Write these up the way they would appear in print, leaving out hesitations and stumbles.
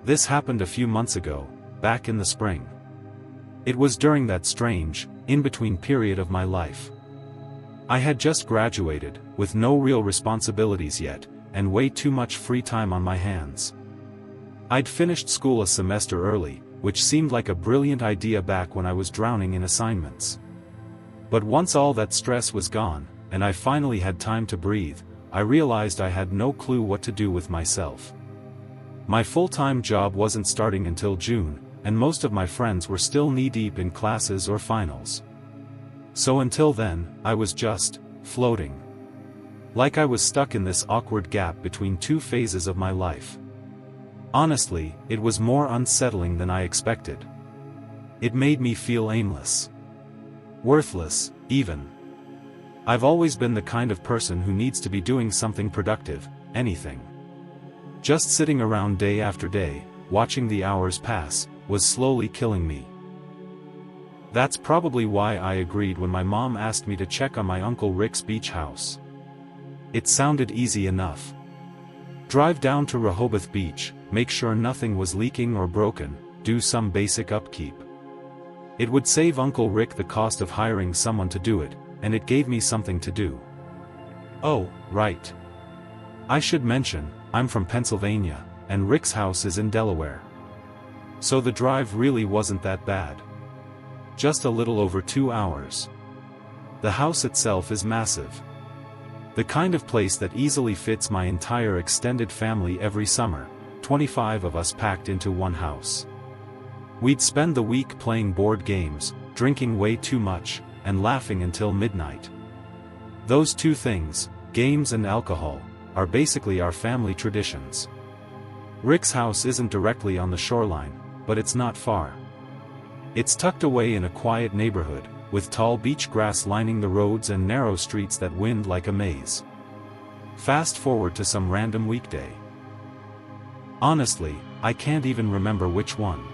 This happened a few months ago, back in the spring. It was during that strange, in-between period of my life. I had just graduated, with no real responsibilities yet, and way too much free time on my hands. I'd finished school a semester early, which seemed like a brilliant idea back when I was drowning in assignments. But once all that stress was gone, and I finally had time to breathe, I realized I had no clue what to do with myself. My full-time job wasn't starting until June, and most of my friends were still knee-deep in classes or finals. So until then, I was just floating. Like I was stuck in this awkward gap between two phases of my life. Honestly, it was more unsettling than I expected. It made me feel aimless. Worthless, even. I've always been the kind of person who needs to be doing something productive, anything. Just sitting around day after day, watching the hours pass, was slowly killing me. That's probably why I agreed when my mom asked me to check on my Uncle Rick's beach house. It sounded easy enough. Drive down to Rehoboth Beach, make sure nothing was leaking or broken, do some basic upkeep. It would save Uncle Rick the cost of hiring someone to do it, and it gave me something to do. Oh, right. I should mention, I'm from Pennsylvania, and Rick's house is in Delaware. So the drive really wasn't that bad. Just a little over 2 hours. The house itself is massive. The kind of place that easily fits my entire extended family every summer, 25 of us packed into one house. We'd spend the week playing board games, drinking way too much, and laughing until midnight. Those two things, games and alcohol, are basically our family traditions. Rick's house isn't directly on the shoreline, but it's not far. It's tucked away in a quiet neighborhood, with tall beach grass lining the roads and narrow streets that wind like a maze. Fast forward to some random weekday. Honestly, I can't even remember which one.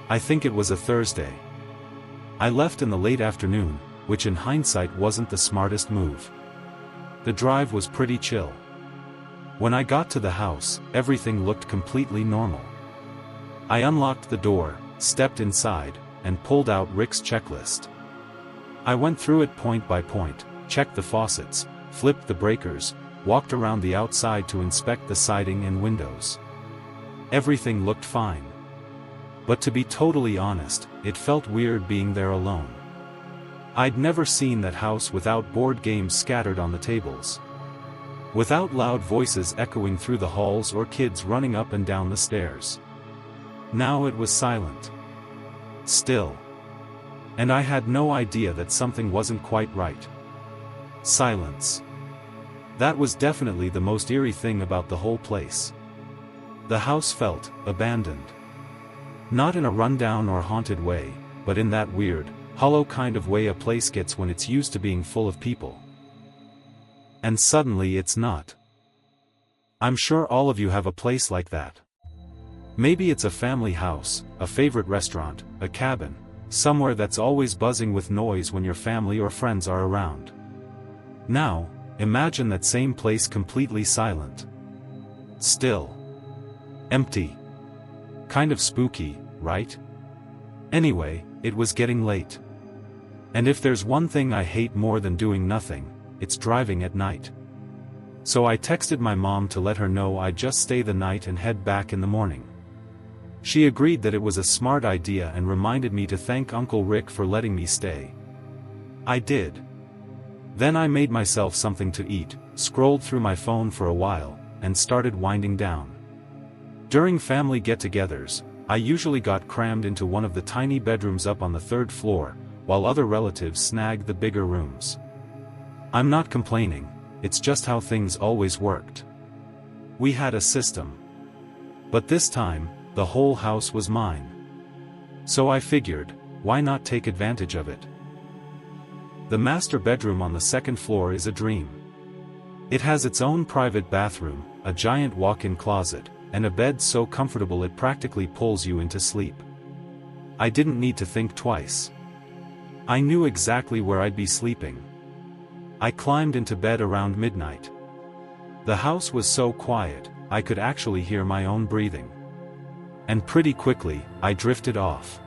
I think it was a Thursday. I left in the late afternoon, which in hindsight wasn't the smartest move. The drive was pretty chill. When I got to the house, everything looked completely normal. I unlocked the door, stepped inside, and pulled out Rick's checklist. I went through it point by point, checked the faucets, flipped the breakers, walked around the outside to inspect the siding and windows. Everything looked fine. But to be totally honest, it felt weird being there alone. I'd never seen that house without board games scattered on the tables. Without loud voices echoing through the halls or kids running up and down the stairs. Now it was silent. Still. And I had no idea that something wasn't quite right. Silence. That was definitely the most eerie thing about the whole place. The house felt abandoned. Not in a rundown or haunted way, but in that weird, hollow kind of way a place gets when it's used to being full of people. And suddenly it's not. I'm sure all of you have a place like that. Maybe it's a family house, a favorite restaurant, a cabin, somewhere that's always buzzing with noise when your family or friends are around. Now, imagine that same place completely silent. Still. Empty. Kind of spooky, right? Anyway, it was getting late. And if there's one thing I hate more than doing nothing, it's driving at night. So I texted my mom to let her know I'd just stay the night and head back in the morning. She agreed that it was a smart idea and reminded me to thank Uncle Rick for letting me stay. I did. Then I made myself something to eat, scrolled through my phone for a while, and started winding down. During family get-togethers, I usually got crammed into one of the tiny bedrooms up on the 3rd floor, while other relatives snagged the bigger rooms. I'm not complaining, it's just how things always worked. We had a system. But this time, the whole house was mine. So I figured, why not take advantage of it? The master bedroom on the 2nd floor is a dream. It has its own private bathroom, a giant walk-in closet, and a bed so comfortable it practically pulls you into sleep. I didn't need to think twice. I knew exactly where I'd be sleeping. I climbed into bed around midnight. The house was so quiet, I could actually hear my own breathing. And pretty quickly, I drifted off.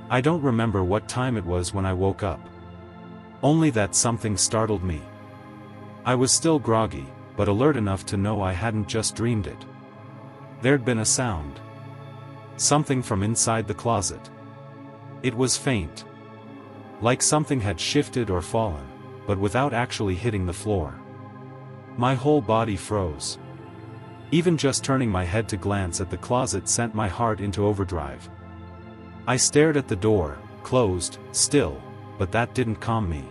I don't remember what time it was when I woke up. Only that something startled me. I was still groggy, but alert enough to know I hadn't just dreamed it. There'd been a sound. Something from inside the closet. It was faint. Like something had shifted or fallen, but without actually hitting the floor. My whole body froze. Even just turning my head to glance at the closet sent my heart into overdrive. I stared at the door, closed, still, but that didn't calm me.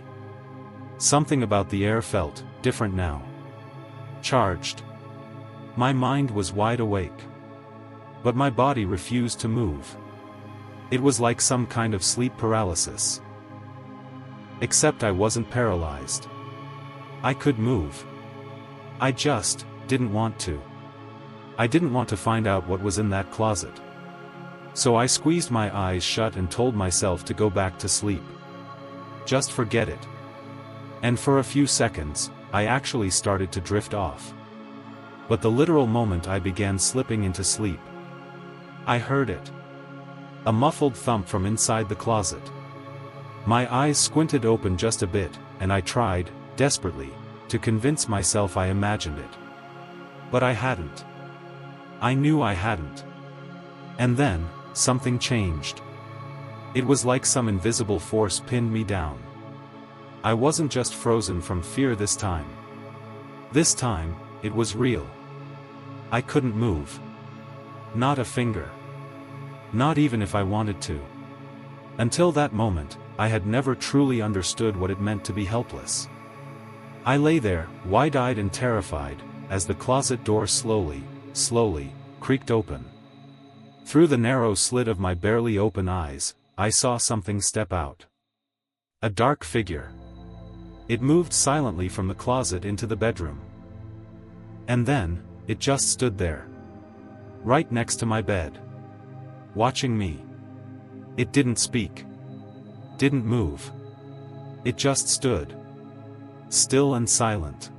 Something about the air felt different now. Charged. My mind was wide awake. But my body refused to move. It was like some kind of sleep paralysis. Except I wasn't paralyzed. I could move. I just didn't want to. I didn't want to find out what was in that closet. So I squeezed my eyes shut and told myself to go back to sleep. Just forget it. And for a few seconds, I actually started to drift off. But the literal moment I began slipping into sleep, I heard it. A muffled thump from inside the closet. My eyes squinted open just a bit, and I tried, desperately, to convince myself I imagined it. But I hadn't. I knew I hadn't. And then, something changed. It was like some invisible force pinned me down. I wasn't just frozen from fear this time. This time, it was real. I couldn't move. Not a finger. Not even if I wanted to. Until that moment, I had never truly understood what it meant to be helpless. I lay there, wide-eyed and terrified, as the closet door slowly, creaked open. Through the narrow slit of my barely open eyes, I saw something step out. A dark figure. It moved silently from the closet into the bedroom. And then, it just stood there. Right next to my bed. Watching me. It didn't speak. Didn't move. It just stood. Still and silent.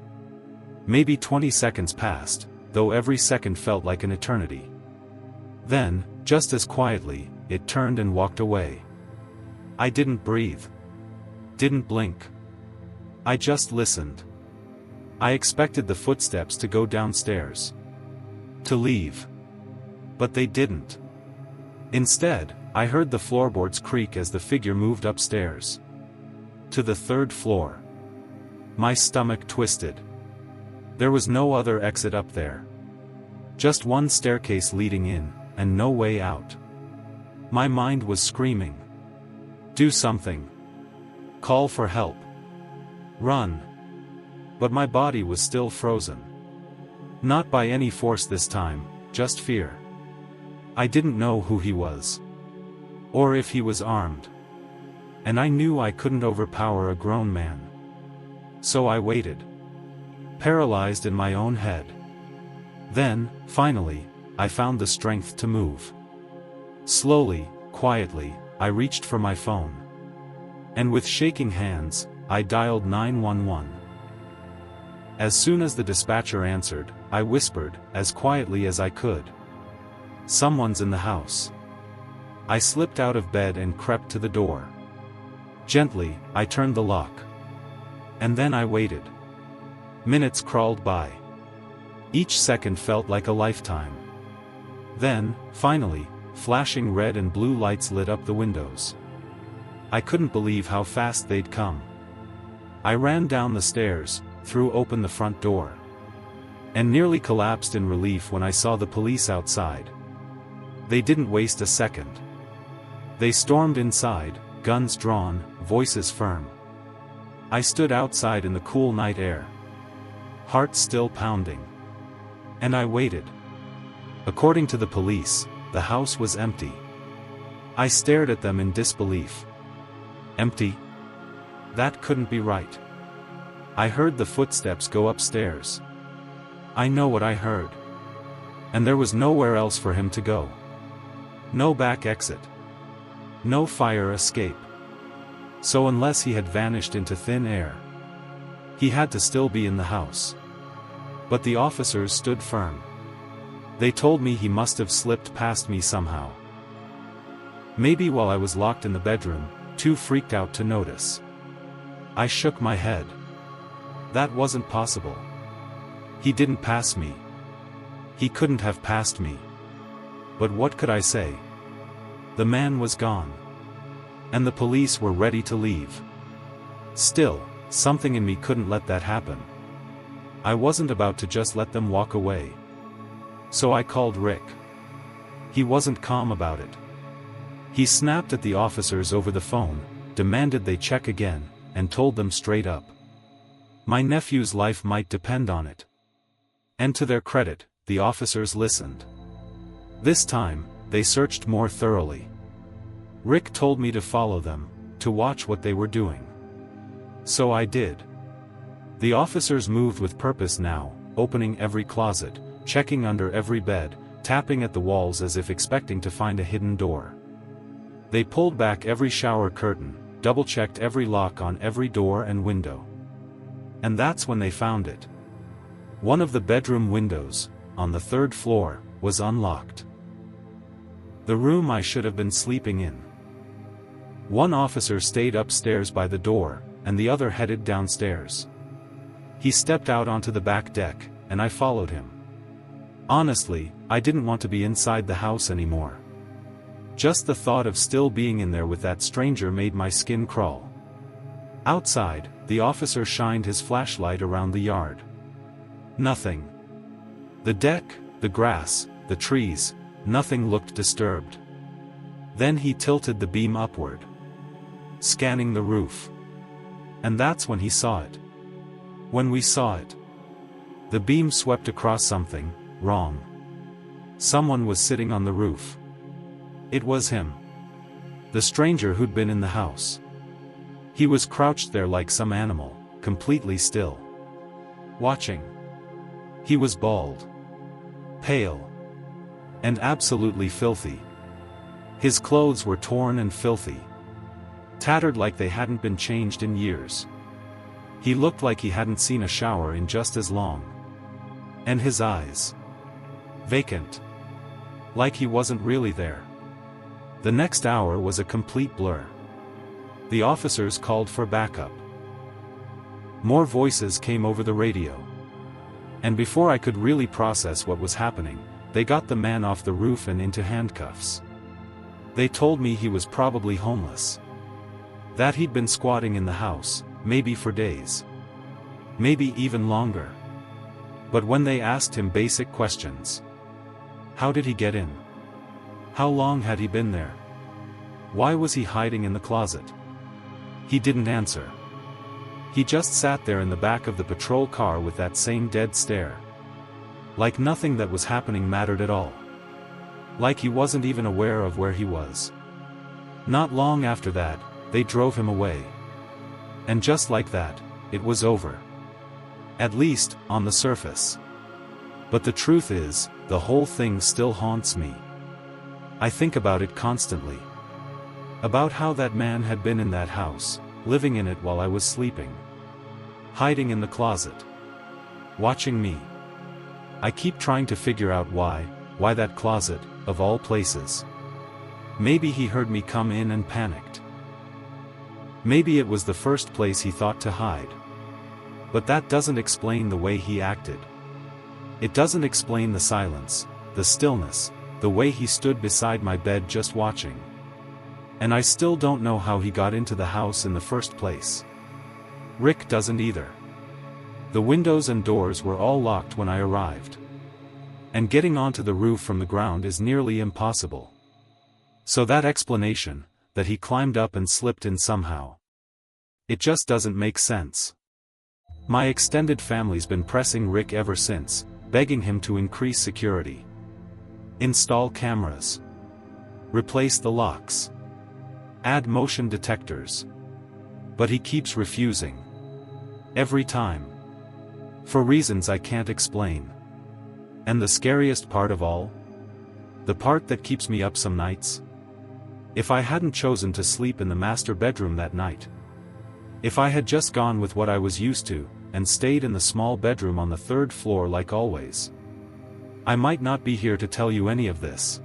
Maybe 20 seconds passed, though every second felt like an eternity. Then, just as quietly, it turned and walked away. I didn't breathe. Didn't blink. I just listened. I expected the footsteps to go downstairs. To leave. But they didn't. Instead, I heard the floorboards creak as the figure moved upstairs. To the third floor. My stomach twisted. There was no other exit up there. Just one staircase leading in, and no way out. My mind was screaming. Do something. Call for help. Run. But my body was still frozen. Not by any force this time, just fear. I didn't know who he was. Or if he was armed. And I knew I couldn't overpower a grown man. So I waited. Paralyzed in my own head. Then, finally, I found the strength to move. Slowly, quietly, I reached for my phone. And with shaking hands, I dialed 911. As soon as the dispatcher answered, I whispered, as quietly as I could. Someone's in the house. I slipped out of bed and crept to the door. Gently, I turned the lock. And then I waited. Minutes crawled by. Each second felt like a lifetime. Then, finally, flashing red and blue lights lit up the windows. I couldn't believe how fast they'd come. I ran down the stairs, threw open the front door. And nearly collapsed in relief when I saw the police outside. They didn't waste a second. They stormed inside, guns drawn, voices firm. I stood outside in the cool night air. Heart still pounding. And I waited. According to the police, the house was empty. I stared at them in disbelief. Empty? That couldn't be right. I heard the footsteps go upstairs. I know what I heard. And there was nowhere else for him to go. No back exit. No fire escape. So unless he had vanished into thin air, he had to still be in the house. But the officers stood firm. They told me he must have slipped past me somehow. Maybe while I was locked in the bedroom, too freaked out to notice. I shook my head. That wasn't possible. He didn't pass me. He couldn't have passed me. But what could I say? The man was gone. And the police were ready to leave. Still, something in me couldn't let that happen. I wasn't about to just let them walk away. So I called Rick. He wasn't calm about it. He snapped at the officers over the phone, demanded they check again, and told them straight up. My nephew's life might depend on it. And to their credit, the officers listened. This time, they searched more thoroughly. Rick told me to follow them, to watch what they were doing. So I did. The officers moved with purpose now, opening every closet, checking under every bed, tapping at the walls as if expecting to find a hidden door. They pulled back every shower curtain, double-checked every lock on every door and window. And that's when they found it. One of the bedroom windows, on the 3rd floor, was unlocked. The room I should have been sleeping in. One officer stayed upstairs by the door, and the other headed downstairs. He stepped out onto the back deck, and I followed him. Honestly, I didn't want to be inside the house anymore. Just the thought of still being in there with that stranger made my skin crawl. Outside, the officer shined his flashlight around the yard. Nothing. The deck, the grass, the trees, nothing looked disturbed. Then he tilted the beam upward, scanning the roof. And that's when he saw it. When we saw it. The beam swept across something wrong. Someone was sitting on the roof. It was him. The stranger who'd been in the house. He was crouched there like some animal, completely still. Watching. He was bald. Pale. And absolutely filthy. His clothes were torn and filthy. Tattered like they hadn't been changed in years. He looked like he hadn't seen a shower in just as long. And his eyes. Vacant. Like he wasn't really there. The next hour was a complete blur. The officers called for backup. More voices came over the radio. And before I could really process what was happening, they got the man off the roof and into handcuffs. They told me he was probably homeless. That he'd been squatting in the house, maybe for days. Maybe even longer. But when they asked him basic questions. How did he get in? How long had he been there? Why was he hiding in the closet? He didn't answer. He just sat there in the back of the patrol car with that same dead stare. Like nothing that was happening mattered at all. Like he wasn't even aware of where he was. Not long after that, they drove him away. And just like that, it was over. At least, on the surface. But the truth is, the whole thing still haunts me. I think about it constantly. About how that man had been in that house, living in it while I was sleeping. Hiding in the closet. Watching me. I keep trying to figure out why that closet, of all places. Maybe he heard me come in and panicked. Maybe it was the first place he thought to hide. But that doesn't explain the way he acted. It doesn't explain the silence, the stillness, the way he stood beside my bed just watching. And I still don't know how he got into the house in the first place. Rick doesn't either. The windows and doors were all locked when I arrived. And getting onto the roof from the ground is nearly impossible. So that explanation, that he climbed up and slipped in somehow. It just doesn't make sense. My extended family's been pressing Rick ever since, begging him to increase security. Install cameras. Replace the locks. Add motion detectors. But he keeps refusing. Every time. For reasons I can't explain. And the scariest part of all? The part that keeps me up some nights? If I hadn't chosen to sleep in the master bedroom that night. If I had just gone with what I was used to, and stayed in the small bedroom on the 3rd floor like always. I might not be here to tell you any of this.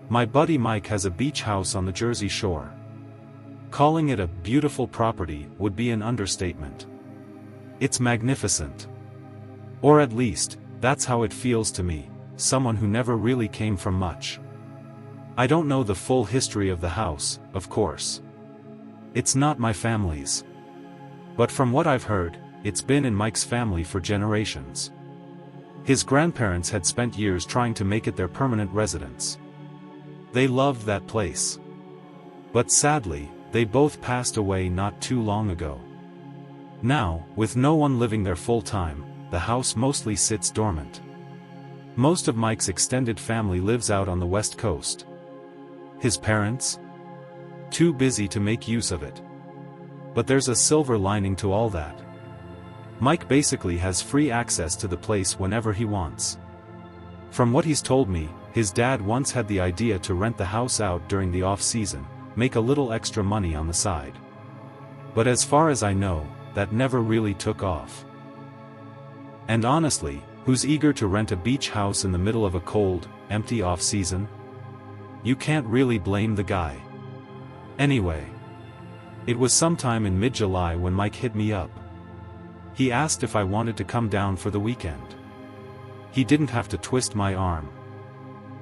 My buddy Mike has a beach house on the Jersey Shore. Calling it a beautiful property would be an understatement. It's magnificent. Or at least, that's how it feels to me, someone who never really came from much. I don't know the full history of the house, of course. It's not my family's. But from what I've heard, it's been in Mike's family for generations. His grandparents had spent years trying to make it their permanent residence. They loved that place. But sadly, they both passed away not too long ago. Now, with no one living there full-time, the house mostly sits dormant. Most of Mike's extended family lives out on the West Coast. His parents? Too busy to make use of it. But there's a silver lining to all that. Mike basically has free access to the place whenever he wants. From what he's told me, his dad once had the idea to rent the house out during the off-season, make a little extra money on the side. But as far as I know, that never really took off. And honestly, who's eager to rent a beach house in the middle of a cold, empty off-season? You can't really blame the guy. Anyway. It was sometime in mid-July when Mike hit me up. He asked if I wanted to come down for the weekend. He didn't have to twist my arm.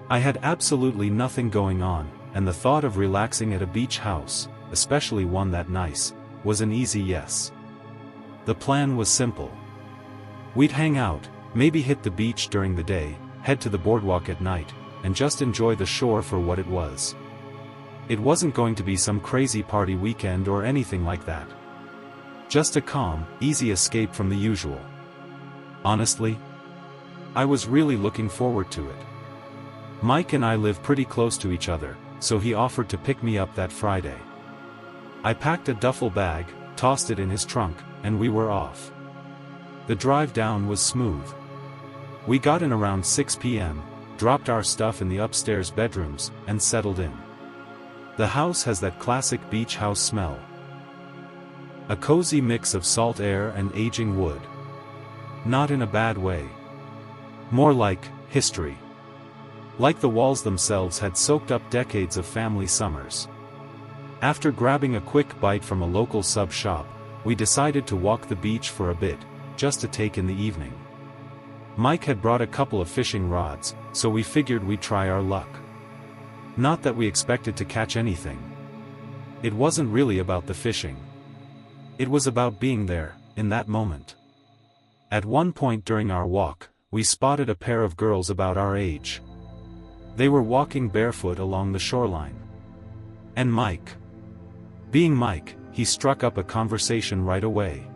I had absolutely nothing going on, and the thought of relaxing at a beach house, especially one that nice, was an easy yes. The plan was simple. We'd hang out, maybe hit the beach during the day, head to the boardwalk at night, and just enjoy the shore for what it was. It wasn't going to be some crazy party weekend or anything like that. Just a calm, easy escape from the usual. Honestly, I was really looking forward to it. Mike and I live pretty close to each other, so he offered to pick me up that Friday. I packed a duffel bag, tossed it in his trunk, and we were off. The drive down was smooth. We got in around 6 p.m., dropped our stuff in the upstairs bedrooms, and settled in. The house has that classic beach house smell. A cozy mix of salt air and aging wood. Not in a bad way. More like history. Like the walls themselves had soaked up decades of family summers. After grabbing a quick bite from a local sub shop, we decided to walk the beach for a bit, just to take in the evening. Mike had brought a couple of fishing rods, so we figured we'd try our luck. Not that we expected to catch anything. It wasn't really about the fishing. It was about being there, in that moment. At one point during our walk, we spotted a pair of girls about our age. They were walking barefoot along the shoreline. And Mike. Being Mike, he struck up a conversation right away.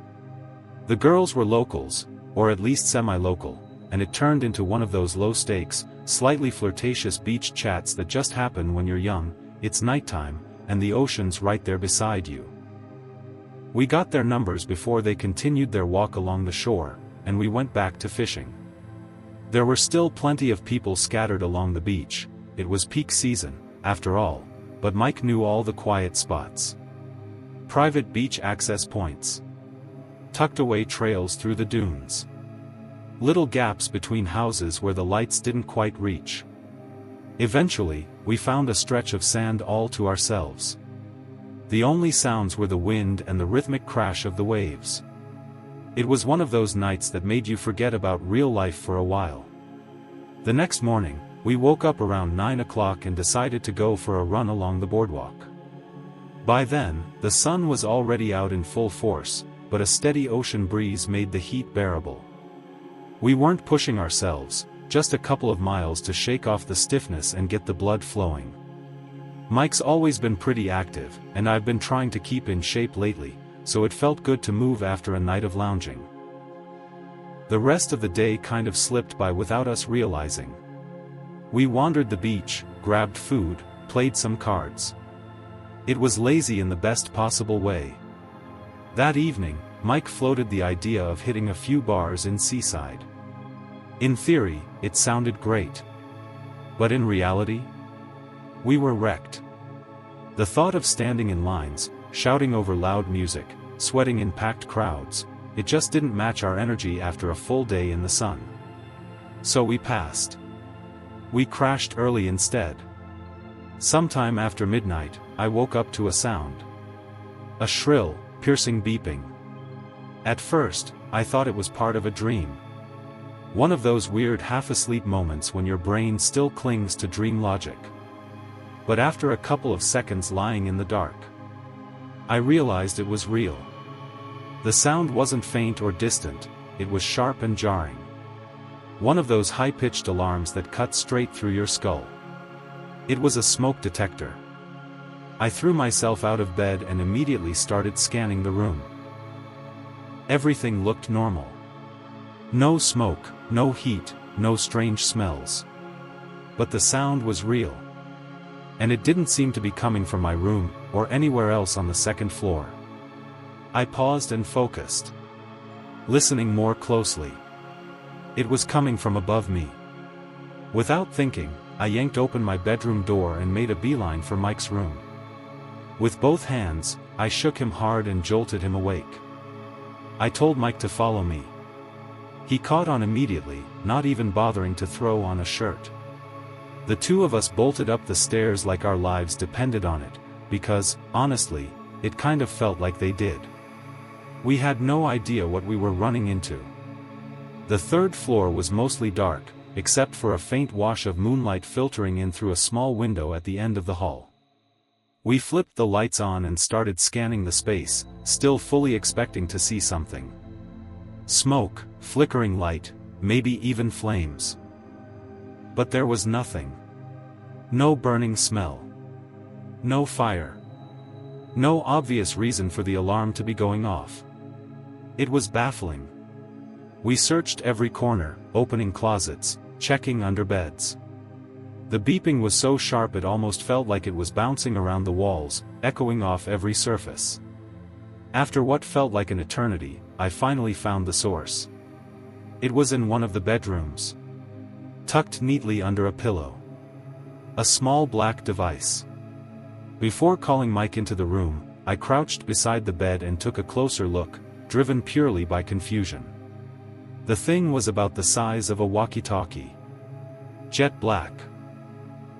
The girls were locals, or at least semi-local, and it turned into one of those low-stakes, slightly flirtatious beach chats that just happen when you're young. It's nighttime, and the ocean's right there beside you. We got their numbers before they continued their walk along the shore, and we went back to fishing. There were still plenty of people scattered along the beach. It was peak season, after all, but Mike knew all the quiet spots. Private beach access points. Tucked away trails through the dunes. Little gaps between houses where the lights didn't quite reach. Eventually, we found a stretch of sand all to ourselves. The only sounds were the wind and the rhythmic crash of the waves. It was one of those nights that made you forget about real life for a while. The next morning, we woke up around 9 o'clock and decided to go for a run along the boardwalk. By then, the sun was already out in full force, but a steady ocean breeze made the heat bearable. We weren't pushing ourselves, just a couple of miles to shake off the stiffness and get the blood flowing. Mike's always been pretty active, and I've been trying to keep in shape lately, so it felt good to move after a night of lounging. The rest of the day kind of slipped by without us realizing. We wandered the beach, grabbed food, played some cards. It was lazy in the best possible way. That evening, Mike floated the idea of hitting a few bars in Seaside. In theory, it sounded great. But in reality, we were wrecked. The thought of standing in lines, shouting over loud music, sweating in packed crowds, it just didn't match our energy after a full day in the sun. So we passed. We crashed early instead. Sometime after midnight, I woke up to a sound. A shrill, piercing beeping. At first, I thought it was part of a dream. One of those weird half-asleep moments when your brain still clings to dream logic. But after a couple of seconds lying in the dark, I realized it was real. The sound wasn't faint or distant, it was sharp and jarring. One of those high-pitched alarms that cut straight through your skull. It was a smoke detector. I threw myself out of bed and immediately started scanning the room. Everything looked normal. No smoke, no heat, no strange smells. But the sound was real. And it didn't seem to be coming from my room, or anywhere else on the second floor. I paused and focused. Listening more closely. It was coming from above me. Without thinking, I yanked open my bedroom door and made a beeline for Mike's room. With both hands, I shook him hard and jolted him awake. I told Mike to follow me. He caught on immediately, not even bothering to throw on a shirt. The two of us bolted up the stairs like our lives depended on it, because, honestly, it kind of felt like they did. We had no idea what we were running into. The third floor was mostly dark, except for a faint wash of moonlight filtering in through a small window at the end of the hall. We flipped the lights on and started scanning the space, still fully expecting to see something. Smoke, flickering light, maybe even flames. But there was nothing. No burning smell. No fire. No obvious reason for the alarm to be going off. It was baffling. We searched every corner, opening closets, checking under beds. The beeping was so sharp it almost felt like it was bouncing around the walls, echoing off every surface. After what felt like an eternity, I finally found the source. It was in one of the bedrooms. Tucked neatly under a pillow. A small black device. Before calling Mike into the room, I crouched beside the bed and took a closer look, driven purely by confusion. The thing was about the size of a walkie-talkie. Jet black.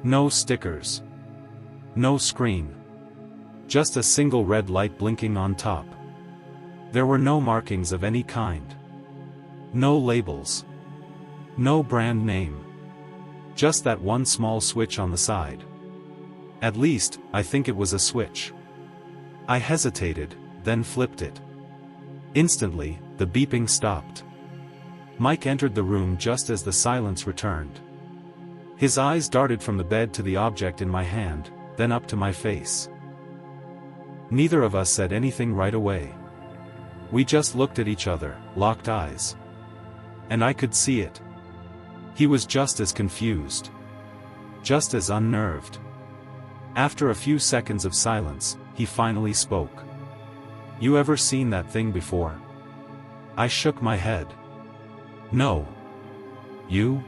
No stickers. No screen. Just a single red light blinking on top. There were no markings of any kind. No labels. No brand name. Just that one small switch on the side. At least, I think it was a switch. I hesitated, then flipped it. Instantly, the beeping stopped. Mike entered the room just as the silence returned. His eyes darted from the bed to the object in my hand, then up to my face. Neither of us said anything right away. We just looked at each other, locked eyes. And I could see it. He was just as confused. Just as unnerved. After a few seconds of silence, he finally spoke. "You ever seen that thing before?" I shook my head. "No." "You?"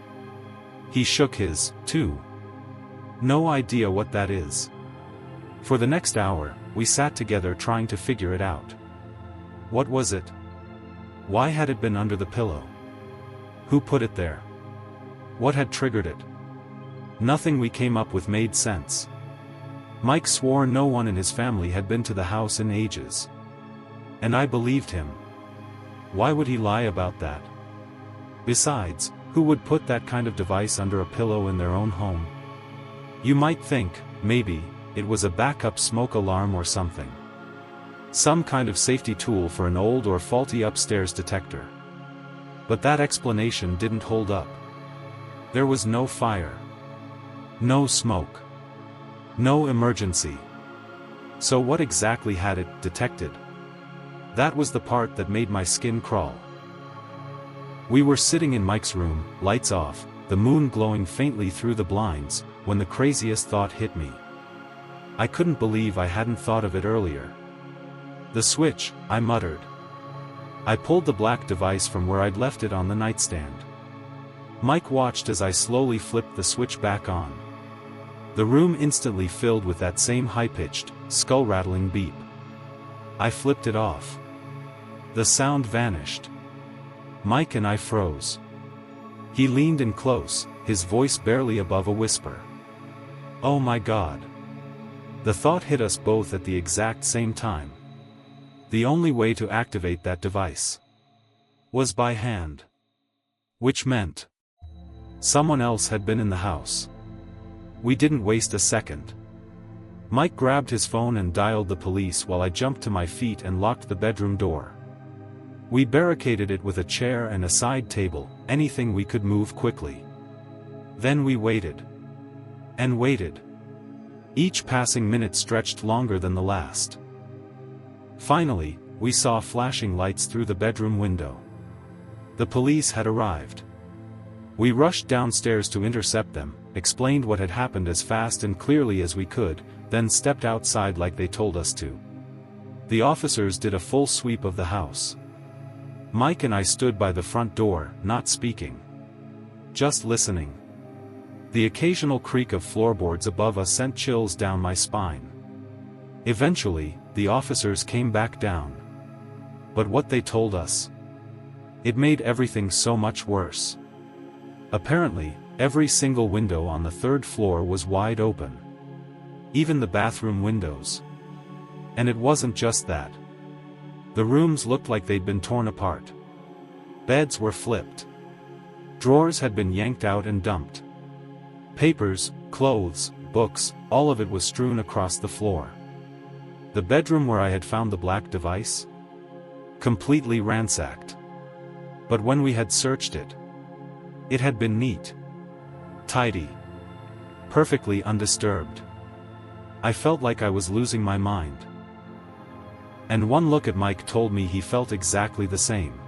He shook his, too. "No idea what that is." For the next hour, we sat together trying to figure it out. What was it? Why had it been under the pillow? Who put it there? What had triggered it? Nothing we came up with made sense. Mike swore no one in his family had been to the house in ages. And I believed him. Why would he lie about that? Besides, who would put that kind of device under a pillow in their own home? You might think, maybe, it was a backup smoke alarm or something. Some kind of safety tool for an old or faulty upstairs detector. But that explanation didn't hold up. There was no fire. No smoke. No emergency. So what exactly had it detected? That was the part that made my skin crawl. We were sitting in Mike's room, lights off, the moon glowing faintly through the blinds, when the craziest thought hit me. I couldn't believe I hadn't thought of it earlier. "The switch," I muttered. I pulled the black device from where I'd left it on the nightstand. Mike watched as I slowly flipped the switch back on. The room instantly filled with that same high-pitched, skull-rattling beep. I flipped it off. The sound vanished. Mike and I froze. He leaned in close, his voice barely above a whisper. "Oh my God." The thought hit us both at the exact same time. The only way to activate that device was by hand. Which meant someone else had been in the house. We didn't waste a second. Mike grabbed his phone and dialed the police while I jumped to my feet and locked the bedroom door. We barricaded it with a chair and a side table, anything we could move quickly. Then we waited. And waited. Each passing minute stretched longer than the last. Finally, we saw flashing lights through the bedroom window. The police had arrived. We rushed downstairs to intercept them, explained what had happened as fast and clearly as we could, then stepped outside like they told us to. The officers did a full sweep of the house. Mike and I stood by the front door, not speaking. Just listening. The occasional creak of floorboards above us sent chills down my spine. Eventually, the officers came back down. But what they told us, it made everything so much worse. Apparently, every single window on the third floor was wide open. Even the bathroom windows. And it wasn't just that. The rooms looked like they'd been torn apart. Beds were flipped. Drawers had been yanked out and dumped. Papers, clothes, books, all of it was strewn across the floor. The bedroom where I had found the black device? Completely ransacked. But when we had searched it, it had been neat. Tidy. Perfectly undisturbed. I felt like I was losing my mind. And one look at Mike told me he felt exactly the same.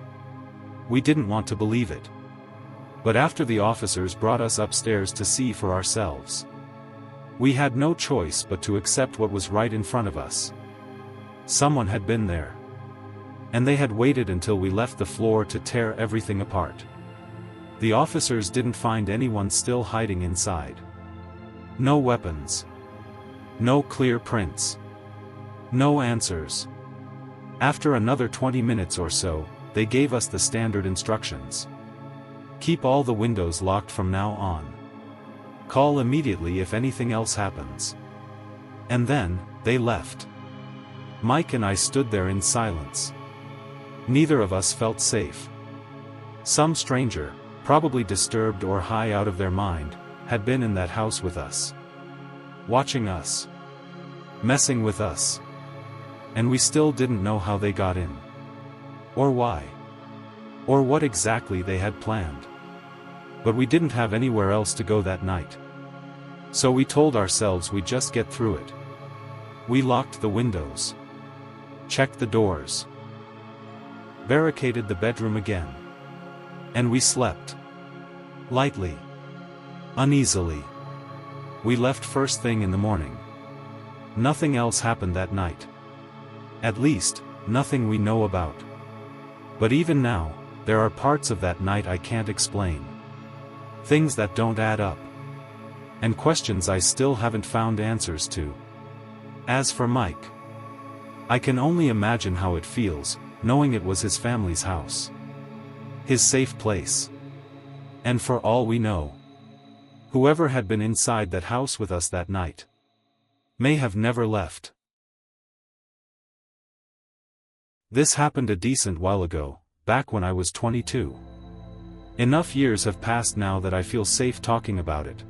We didn't want to believe it. But after the officers brought us upstairs to see for ourselves, we had no choice but to accept what was right in front of us. Someone had been there. And they had waited until we left the floor to tear everything apart. The officers didn't find anyone still hiding inside. No weapons. No clear prints. No answers. After another 20 minutes or so, they gave us the standard instructions. Keep all the windows locked from now on. Call immediately if anything else happens. And then, they left. Mike and I stood there in silence. Neither of us felt safe. Some stranger, probably disturbed or high out of their mind, had been in that house with us. Watching us. Messing with us. And we still didn't know how they got in. Or why. Or what exactly they had planned. But we didn't have anywhere else to go that night. So we told ourselves we'd just get through it. We locked the windows. Checked the doors. Barricaded the bedroom again. And we slept. Lightly. Uneasily. We left first thing in the morning. Nothing else happened that night. At least, nothing we know about. But even now, there are parts of that night I can't explain. Things that don't add up. And questions I still haven't found answers to. As for Mike, I can only imagine how it feels, knowing it was his family's house. His safe place. And for all we know, whoever had been inside that house with us that night may have never left. This happened a decent while ago, back when I was 22. Enough years have passed now that I feel safe talking about it.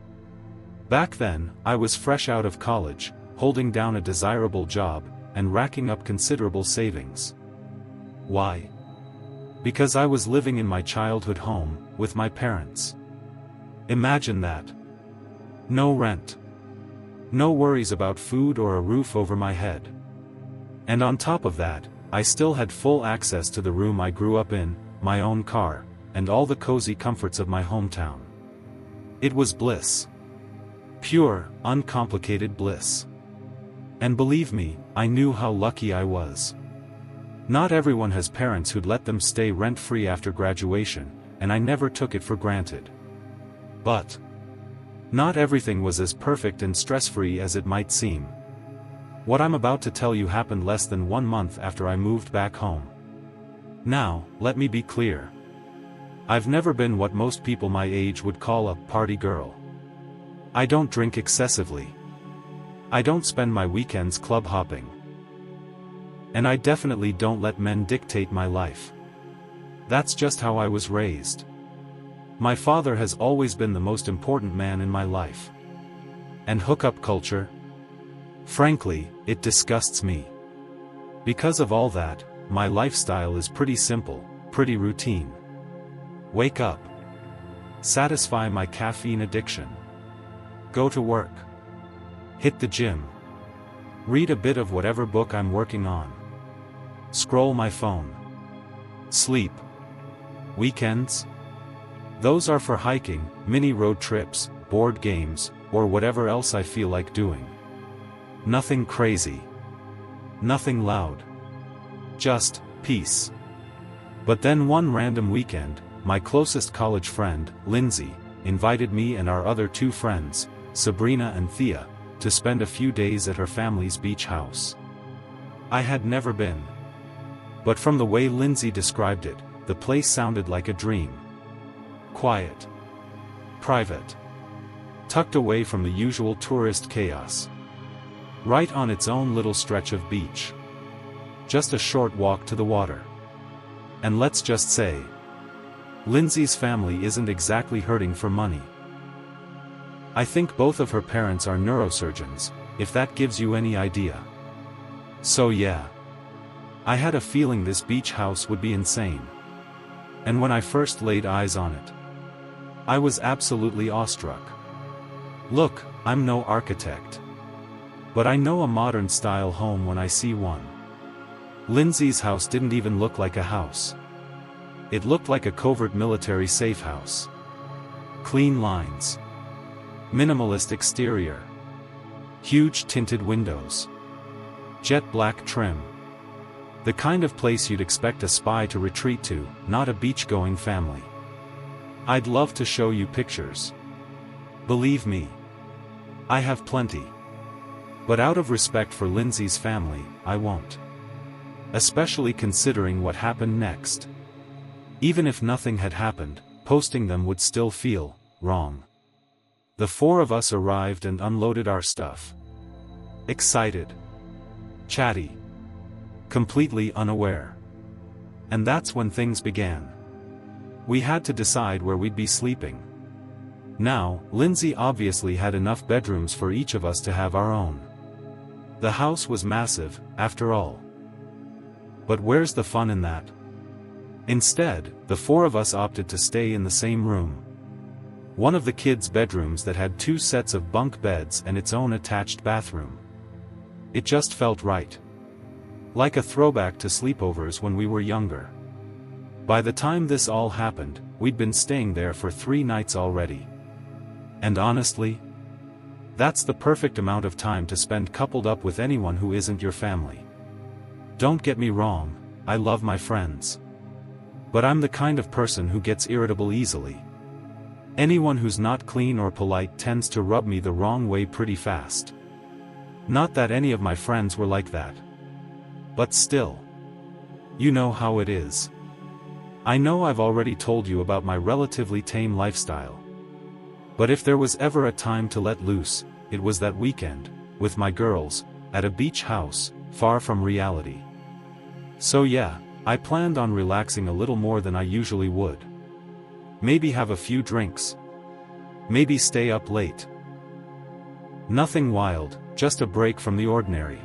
Back then, I was fresh out of college, holding down a desirable job, and racking up considerable savings. Why? Because I was living in my childhood home, with my parents. Imagine that. No rent. No worries about food or a roof over my head. And on top of that, I still had full access to the room I grew up in, my own car, and all the cozy comforts of my hometown. It was bliss. Pure, uncomplicated bliss. And believe me, I knew how lucky I was. Not everyone has parents who'd let them stay rent-free after graduation, and I never took it for granted. But not everything was as perfect and stress-free as it might seem. What I'm about to tell you happened less than 1 month after I moved back home. Now, let me be clear. I've never been what most people my age would call a party girl. I don't drink excessively. I don't spend my weekends club hopping. And I definitely don't let men dictate my life. That's just how I was raised. My father has always been the most important man in my life. And hookup culture? Frankly, it disgusts me. Because of all that, my lifestyle is pretty simple, pretty routine. Wake up. Satisfy my caffeine addiction. Go to work. Hit the gym. Read a bit of whatever book I'm working on. Scroll my phone. Sleep. Weekends? Those are for hiking, mini road trips, board games, or whatever else I feel like doing. Nothing crazy. Nothing loud. Just peace. But then one random weekend, my closest college friend, Lindsay, invited me and our other two friends, Sabrina and Thea, to spend a few days at her family's beach house. I had never been. But from the way Lindsay described it, the place sounded like a dream. Quiet. Private. Tucked away from the usual tourist chaos. Right on its own little stretch of beach. Just a short walk to the water. And let's just say, Lindsay's family isn't exactly hurting for money. I think both of her parents are neurosurgeons, if that gives you any idea. So yeah. I had a feeling this beach house would be insane. And when I first laid eyes on it, I was absolutely awestruck. Look, I'm no architect. But I know a modern-style home when I see one. Lindsay's house didn't even look like a house. It looked like a covert military safe house. Clean lines. Minimalist exterior. Huge tinted windows. Jet black trim. The kind of place you'd expect a spy to retreat to, not a beach-going family. I'd love to show you pictures. Believe me. I have plenty. But out of respect for Lindsay's family, I won't. Especially considering what happened next. Even if nothing had happened, posting them would still feel wrong. The four of us arrived and unloaded our stuff. Excited. Chatty. Completely unaware. And that's when things began. We had to decide where we'd be sleeping. Now, Lindsay obviously had enough bedrooms for each of us to have our own. The house was massive, after all. But where's the fun in that? Instead, the four of us opted to stay in the same room. One of the kids' bedrooms that had 2 sets of bunk beds and its own attached bathroom. It just felt right. Like a throwback to sleepovers when we were younger. By the time this all happened, we'd been staying there for 3 nights already. And honestly, that's the perfect amount of time to spend coupled up with anyone who isn't your family. Don't get me wrong, I love my friends. But I'm the kind of person who gets irritable easily. Anyone who's not clean or polite tends to rub me the wrong way pretty fast. Not that any of my friends were like that. But still. You know how it is. I know I've already told you about my relatively tame lifestyle. But if there was ever a time to let loose, it was that weekend, with my girls, at a beach house, far from reality. So yeah, I planned on relaxing a little more than I usually would. Maybe have a few drinks. Maybe stay up late. Nothing wild, just a break from the ordinary.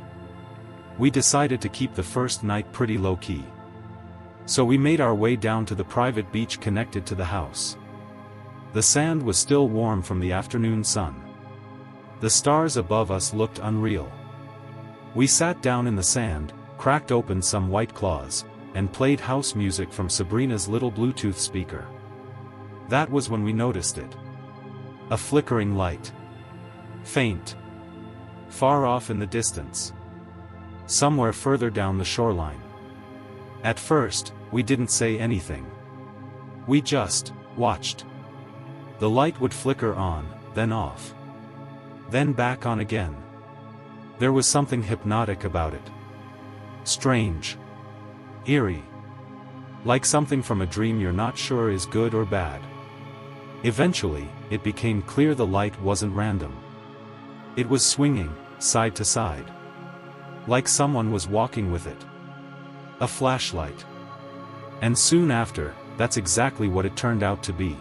We decided to keep the first night pretty low-key. So we made our way down to the private beach connected to the house. The sand was still warm from the afternoon sun. The stars above us looked unreal. We sat down in the sand, cracked open some White Claws, and played house music from Sabrina's little Bluetooth speaker. That was when we noticed it. A flickering light. Faint. Far off in the distance. Somewhere further down the shoreline. At first, we didn't say anything. We just watched. The light would flicker on, then off. Then back on again. There was something hypnotic about it. Strange. Eerie. Like something from a dream you're not sure is good or bad. Eventually, it became clear the light wasn't random. It was swinging, side to side. Like someone was walking with it. A flashlight. And soon after, that's exactly what it turned out to be.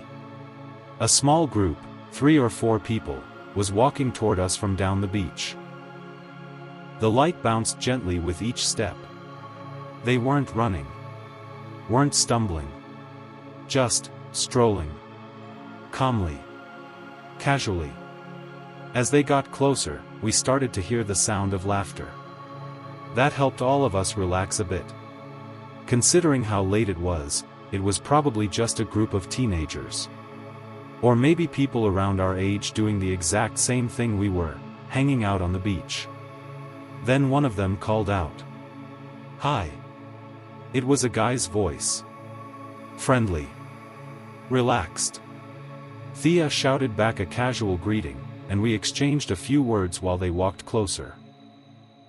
A small group, 3 or 4 people, was walking toward us from down the beach. The light bounced gently with each step. They weren't running. Weren't stumbling. Just strolling. Calmly. Casually. As they got closer, we started to hear the sound of laughter. That helped all of us relax a bit. Considering how late it was probably just a group of teenagers. Or maybe people around our age doing the exact same thing we were, hanging out on the beach. Then one of them called out. "Hi." It was a guy's voice. Friendly. Relaxed. Thea shouted back a casual greeting, and we exchanged a few words while they walked closer.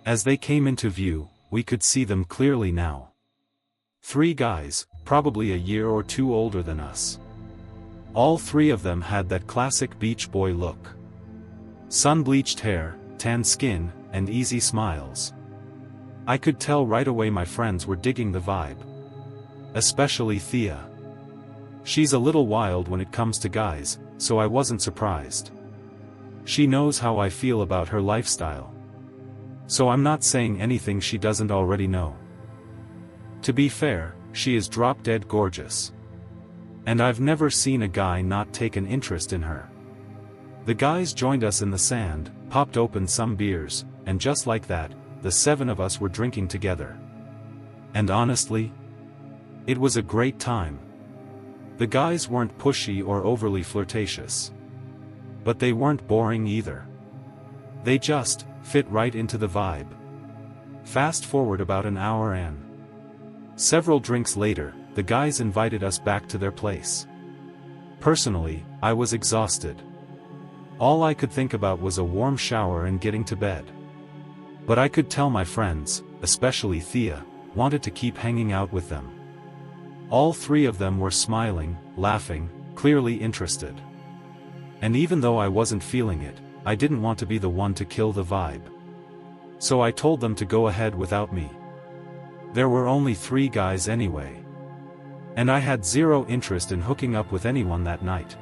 As they came into view, we could see them clearly now. 3 guys, probably a year or 2 older than us. All 3 of them had that classic beach boy look. Sun-bleached hair, tan skin, and easy smiles. I could tell right away my friends were digging the vibe. Especially Thea. She's a little wild when it comes to guys, so I wasn't surprised. She knows how I feel about her lifestyle. So I'm not saying anything she doesn't already know. To be fair, she is drop-dead gorgeous. And I've never seen a guy not take an interest in her. The guys joined us in the sand, popped open some beers, and just like that, the 7 of us were drinking together. And honestly, it was a great time. The guys weren't pushy or overly flirtatious. But they weren't boring either. They just fit right into the vibe. Fast forward about an hour and several drinks later, the guys invited us back to their place. Personally, I was exhausted. All I could think about was a warm shower and getting to bed. But I could tell my friends, especially Thea, wanted to keep hanging out with them. All 3 of them were smiling, laughing, clearly interested. And even though I wasn't feeling it, I didn't want to be the one to kill the vibe. So I told them to go ahead without me. There were only 3 guys anyway. And I had 0 interest in hooking up with anyone that night.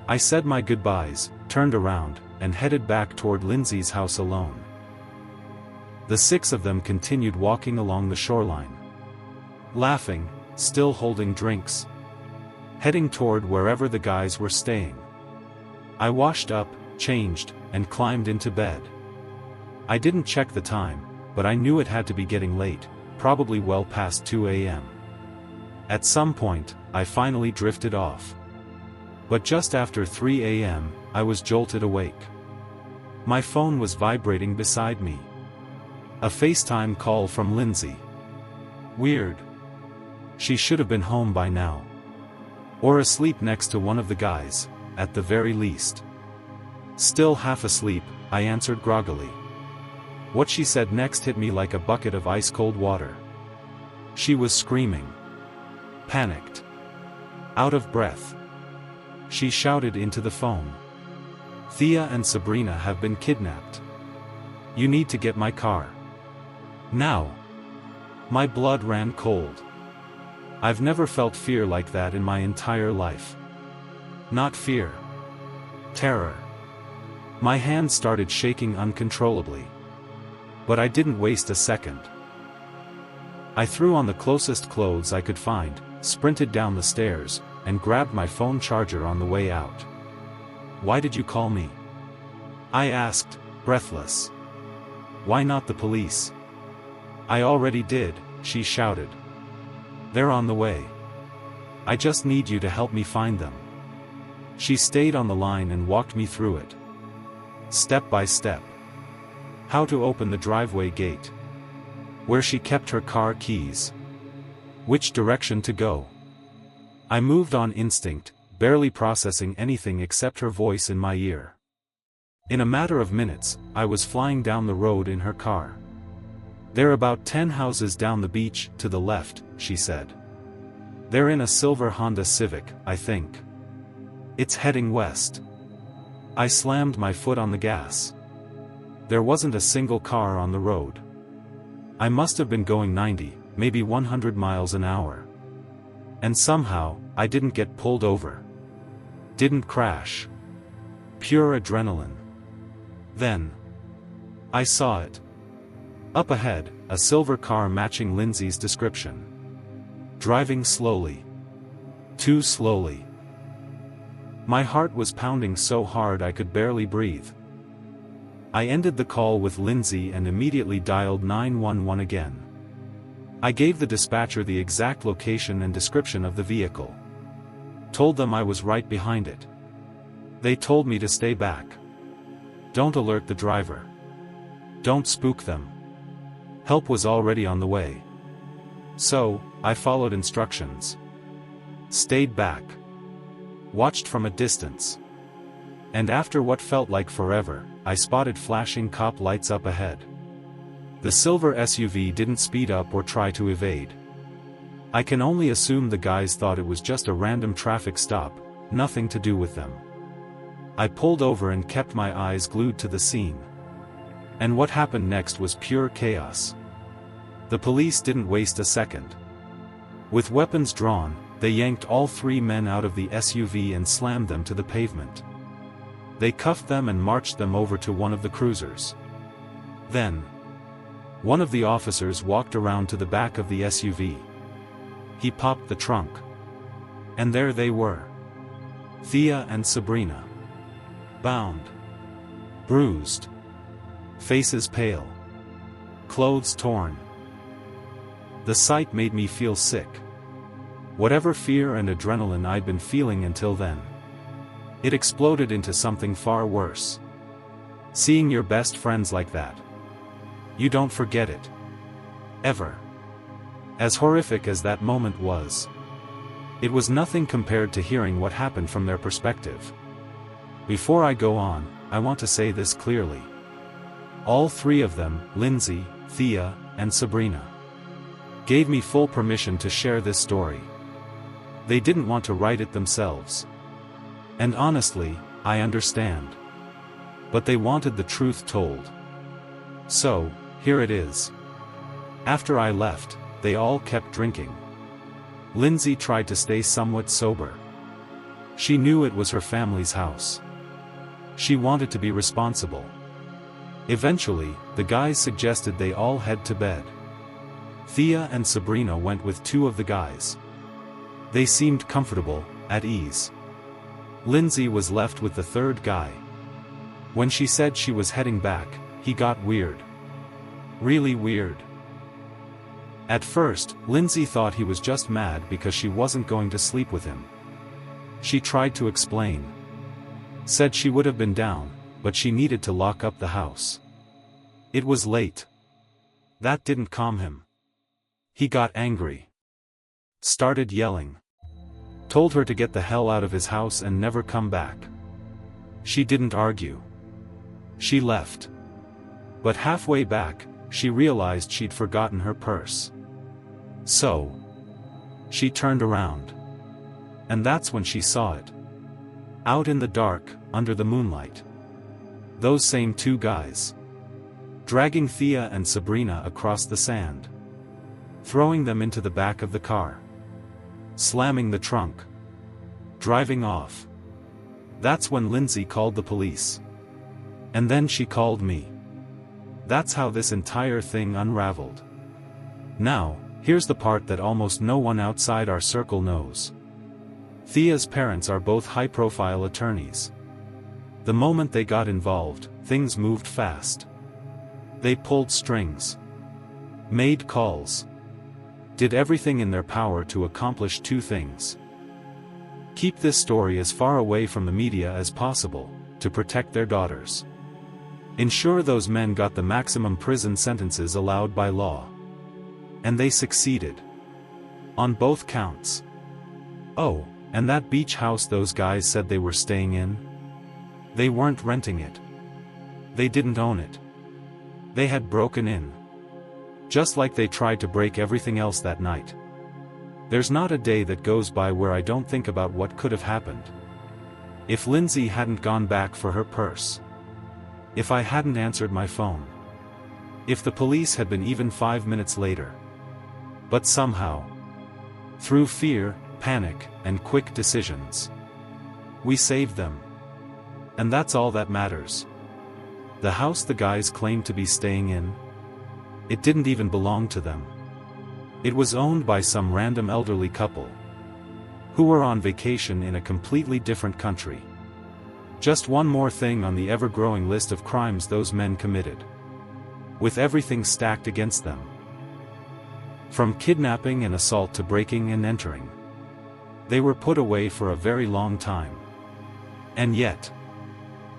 I said my goodbyes, turned around, and headed back toward Lindsay's house alone. The 6 of them continued walking along the shoreline. Laughing, still holding drinks. Heading toward wherever the guys were staying. I washed up, changed, and climbed into bed. I didn't check the time, but I knew it had to be getting late, probably well past 2 a.m. At some point, I finally drifted off. But just after 3 a.m., I was jolted awake. My phone was vibrating beside me. A FaceTime call from Lindsay. Weird. She should have been home by now. Or asleep next to one of the guys, at the very least. Still half asleep, I answered groggily. What she said next hit me like a bucket of ice-cold water. She was screaming. Panicked. Out of breath. She shouted into the phone. "Thea and Sabrina have been kidnapped. You need to get my car. Now." My blood ran cold. I've never felt fear like that in my entire life. Not fear. Terror. My hands started shaking uncontrollably. But I didn't waste a second. I threw on the closest clothes I could find, sprinted down the stairs, and grabbed my phone charger on the way out. "Why did you call me?" I asked, breathless. "Why not the police?" "I already did," she shouted. "They're on the way. I just need you to help me find them." She stayed on the line and walked me through it. Step by step. How to open the driveway gate. Where she kept her car keys. Which direction to go. I moved on instinct, barely processing anything except her voice in my ear. In a matter of minutes, I was flying down the road in her car. "They're about 10 houses down the beach, to the left," she said. They're in a silver Honda Civic, I think. It's heading west. I slammed my foot on the gas. There wasn't a single car on the road. I must have been going 90, maybe 100 miles an hour. And somehow, I didn't get pulled over. Didn't crash. Pure adrenaline. Then I saw it. Up ahead, a silver car matching Lindsay's description. Driving slowly. Too slowly. My heart was pounding so hard I could barely breathe. I ended the call with Lindsay and immediately dialed 911 again. I gave the dispatcher the exact location and description of the vehicle. Told them I was right behind it. They told me to stay back. Don't alert the driver. Don't spook them. Help was already on the way. So, I followed instructions. Stayed back. Watched from a distance. And after what felt like forever, I spotted flashing cop lights up ahead. The silver SUV didn't speed up or try to evade. I can only assume the guys thought it was just a random traffic stop, nothing to do with them. I pulled over and kept my eyes glued to the scene. And what happened next was pure chaos. The police didn't waste a second. With weapons drawn, they yanked all three men out of the SUV and slammed them to the pavement. They cuffed them and marched them over to one of the cruisers. Then, one of the officers walked around to the back of the SUV. He popped the trunk. And there they were. Thea and Sabrina. Bound. Bruised. Faces pale. Clothes torn. The sight made me feel sick. Whatever fear and adrenaline I'd been feeling until then. It exploded into something far worse. Seeing your best friends like that. You don't forget it. Ever. As horrific as that moment was, it was nothing compared to hearing what happened from their perspective. Before I go on, I want to say this clearly. All three of them, Lindsay, Thea, and Sabrina, gave me full permission to share this story. They didn't want to write it themselves. And honestly, I understand. But they wanted the truth told. So, here it is. After I left, they all kept drinking. Lindsay tried to stay somewhat sober. She knew it was her family's house. She wanted to be responsible. Eventually, the guys suggested they all head to bed. Thea and Sabrina went with two of the guys. They seemed comfortable, at ease. Lindsay was left with the third guy. When she said she was heading back, he got weird. Really weird. At first, Lindsay thought he was just mad because she wasn't going to sleep with him. She tried to explain. Said she would have been down, but she needed to lock up the house. It was late. That didn't calm him. He got angry. Started yelling. Told her to get the hell out of his house and never come back. She didn't argue. She left. But halfway back, she realized she'd forgotten her purse. So, she turned around. And that's when she saw it. Out in the dark, under the moonlight. Those same two guys. Dragging Thea and Sabrina across the sand. Throwing them into the back of the car. Slamming the trunk. Driving off. That's when Lindsay called the police. And then she called me. That's how this entire thing unraveled. Now, here's the part that almost no one outside our circle knows. Thea's parents are both high-profile attorneys. The moment they got involved, things moved fast. They pulled strings. Made calls. Did everything in their power to accomplish two things. Keep this story as far away from the media as possible, to protect their daughters. Ensure those men got the maximum prison sentences allowed by law. And they succeeded. On both counts. Oh, and that beach house those guys said they were staying in? They weren't renting it. They didn't own it. They had broken in. Just like they tried to break everything else that night. There's not a day that goes by where I don't think about what could have happened. If Lindsay hadn't gone back for her purse. If I hadn't answered my phone. If the police had been even 5 minutes later. But somehow, through fear, panic, and quick decisions, we saved them. And that's all that matters. The house the guys claimed to be staying in, it didn't even belong to them. It was owned by some random elderly couple who were on vacation in a completely different country. Just one more thing on the ever-growing list of crimes those men committed, with everything stacked against them. From kidnapping and assault to breaking and entering, they were put away for a very long time. And yet,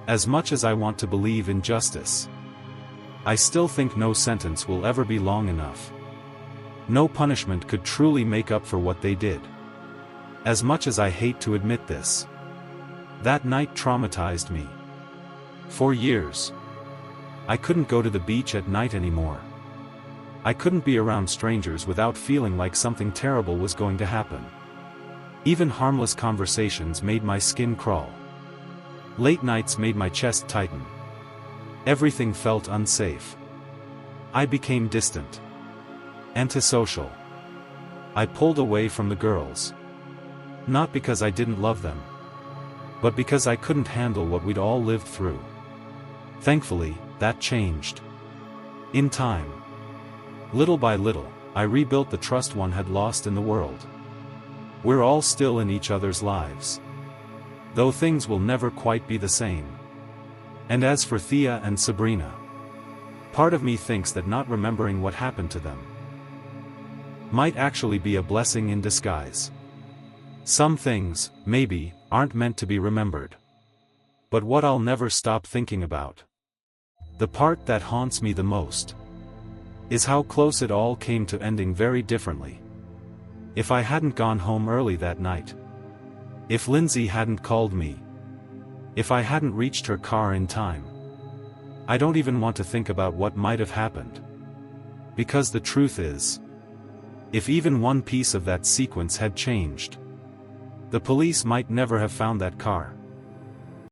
as much as I want to believe in justice, I still think no sentence will ever be long enough. No punishment could truly make up for what they did. As much as I hate to admit this, that night traumatized me. For years, I couldn't go to the beach at night anymore. I couldn't be around strangers without feeling like something terrible was going to happen. Even harmless conversations made my skin crawl. Late nights made my chest tighten. Everything felt unsafe. I became distant. Antisocial. I pulled away from the girls. Not because I didn't love them, but because I couldn't handle what we'd all lived through. Thankfully, that changed. In time. Little by little, I rebuilt the trust one had lost in the world. We're all still in each other's lives, though things will never quite be the same. And as for Thea and Sabrina, part of me thinks that not remembering what happened to them might actually be a blessing in disguise. Some things, maybe, aren't meant to be remembered. But what I'll never stop thinking about, the part that haunts me the most, is how close it all came to ending very differently. If I hadn't gone home early that night, if Lindsay hadn't called me, if I hadn't reached her car in time, I don't even want to think about what might have happened. Because the truth is, if even one piece of that sequence had changed, the police might never have found that car.